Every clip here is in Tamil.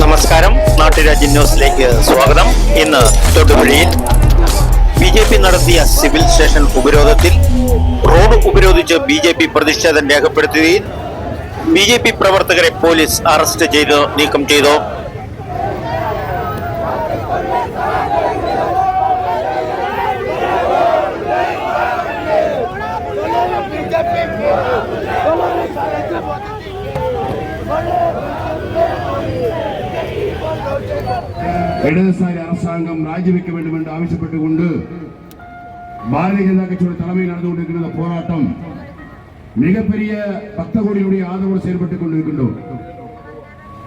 നമസ്കാരം, നാട്ടുരാജ്യം ന്യൂസിലേക്ക് സ്വാഗതം. ഇന്ന് തൊടുപുഴയിൽ BJP നടത്തിയ സിവിൽ സ്റ്റേഷൻ ഉപരോധത്തിൽ റോഡ് ഉപരോധിച്ച് BJP പ്രതിഷേധം രേഖപ്പെടുത്തുകയും BJP പ്രവർത്തകരെ പോലീസ് അറസ്റ്റ് ചെയ്ത് നീക്കം ചെയ്തു. இடதுசாரி அரசாங்கம் ராஜிவெக்க வேண்டும் என்று ஆവശ്യപ്പെട്ടുകൊണ്ട് பாரதிய ஜனதா கட்சியோட தலைமையில் நடந்து கொண்டிருக்கிற போராட்டம் மிகப்பெரிய பக்த கோடியுடைய ஆதரவோடு செயல்பட்டுக் கொண்டிருக்கின்றோம்.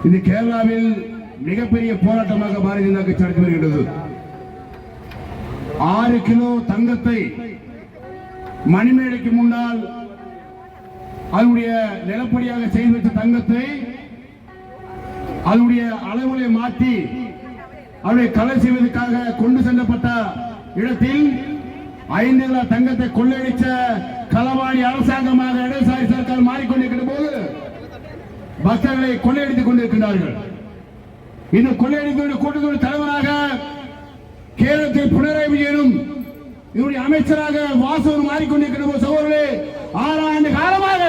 இது கேரளாவில் மிகப்பெரிய போராட்டமாக பாரதிய ஜனதா கட்சி நடத்தி வருகின்றது. 6 கிலோ தங்கத்தை மணிமேடைக்கு முன்னால் அதனுடைய நிலப்படியாக செய்து வைத்த தங்கத்தை அதனுடைய அளவுகளை மாற்றி அவரை கலை செய்வதற்காக கொண்டு செல்லப்பட்ட இடத்தில் 5 கிலோ தங்கத்தை கொள்ளையடிச்ச களவாணி அரசாங்கமாக இடதுசாரி சர்க்கார் மாறிக்கொண்டிருக்கிற போது பக்தர்களை கொள்ளையடித்துக் கொண்டிருக்கிறார்கள். இந்த கொள்ளையடித்த கூட்டத்தோடு தலைவராக கேரளத்தில் பினராயி விஜயனும் இவருடைய அமைச்சராக வாசவரும் மாறிக்கொண்டிருக்கிற போது சகோதரர்களே 6 ஆண்டு காலமாக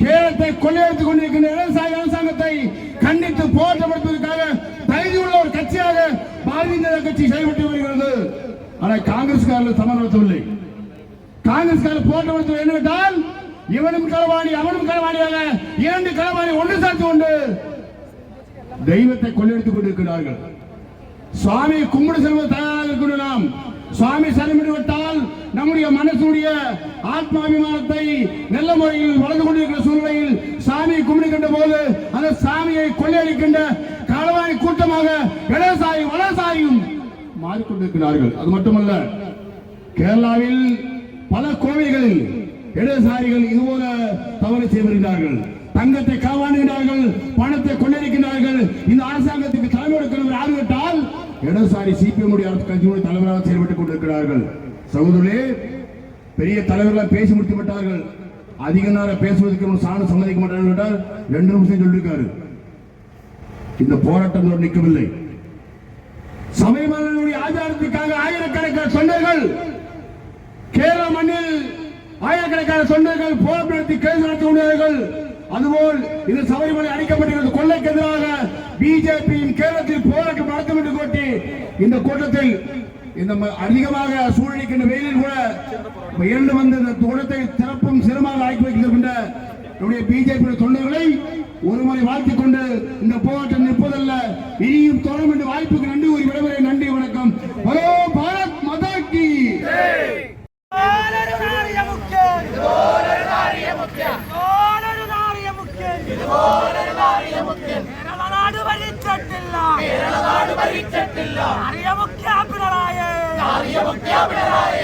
கேரளத்தை கொள்ளையடித்துக் கொண்டிருக்கின்ற இடதுசாரி அரசாங்கத்தை கண்டித்து போராட்டப்படுத்துவதற்காக தைரியமுள்ள ஒரு கட்சியாக பாரதிய ஜனதா கட்சி செயல்பட்டு வருகிறது. ஆனால் காங்கிரஸ்காரர்கள் சமரசமில்லை. காங்கிரஸ்காரர் போராட்டப்படுத்துவது என்னவென்றால் இவனும் களவாணி அவனும் களவாணியாக 2 களவாணி ஒன்று சேர்த்து கொண்டு தெய்வத்தை கொள்ளையடித்துக் கொண்டிருக்கிறார்கள். சுவாமி கும்பிடு செல்வது தயாராக இருக்கிறோம். நாம் சுவாமி சரணமிட்டுவிட்டால் நம்முடைய மனசுடைய ஆத்மாபிமானத்தை நல்ல முறையில் வளர்ந்து கொண்டிருக்கிற சூழ்நிலையில் சாமி கும்பிடுகின்ற போது அந்த சாமியை கொள்ளையடிக்கின்ற களவாணி கூட்டமாக இடதுசாரியும் வலதுசாரியும் மாறிக்கொண்டிருக்கிறார்கள். அது மட்டுமல்ல, கேரளாவில் பல கோவில்களில் இடதுசாரிகள் இதுபோல தவறு செய்து வருகிறார்கள். தங்கத்தை களவாண்டுகிறார்கள், பணத்தை கொள்ளையடிக்கிறார்கள். இந்த அரசாங்கத்துக்கு தலைமை எடுக்கிறவர் யார் கேட்டால் இடதுசாரி CPM அரசு கட்சியுடைய தலைவராக செயல்பட்டுக் கொண்டிருக்கிறார்கள். சகோதரர்களே, பெரிய தலைவர்கள் பேசி முடித்து விட்டார்கள். அதிக நேரம் பேசுவதற்கு சாணம் சம்மதிக்க மாட்டார்கள் என்றால் 2 நிமிஷம் சொல்லியிருக்காரு. இந்த போராட்டம் நிற்கவில்லை. சபரிமலையுடைய ஆச்சாரத்திற்காக ஆயிரக்கணக்கான தொண்டர்கள் கேரள மண்ணில் ஆயிரக்கணக்கான தொண்டர்கள் போராட்டம் நடத்தி கேஸ் நடத்தி கொண்டார்கள். அதுபோல் இந்த சபரிமலை அடிக்கப்பட்டிருக்கிறது கொள்ளைக்கு எதிராக BJPயின் கேரளத்தில் போராட்டம் நடத்தும் என்று கோட்டி இந்த கூட்டத்தில் இந்த அதிகமாக சூழலிக்கின்ற வெயிலில் கூட 2 வந்து இந்த கூட்டத்தை சிறப்பும் சிரமமாக ஆக்கி வைக்கின்ற BJP தொண்டர்களை ஒருமுறை வாழ்த்திக் கொண்டு இந்த போராட்டம் நிற்பதல்ல, இனியும் தொடரும் என்று வாய்ப்புக்கு நன்றி கூறி விடைபெறுகிறேன். நன்றி, வணக்கம். ஹலோ பாரத் மாதா கி അറിയ മുഖ്യ പിണറായി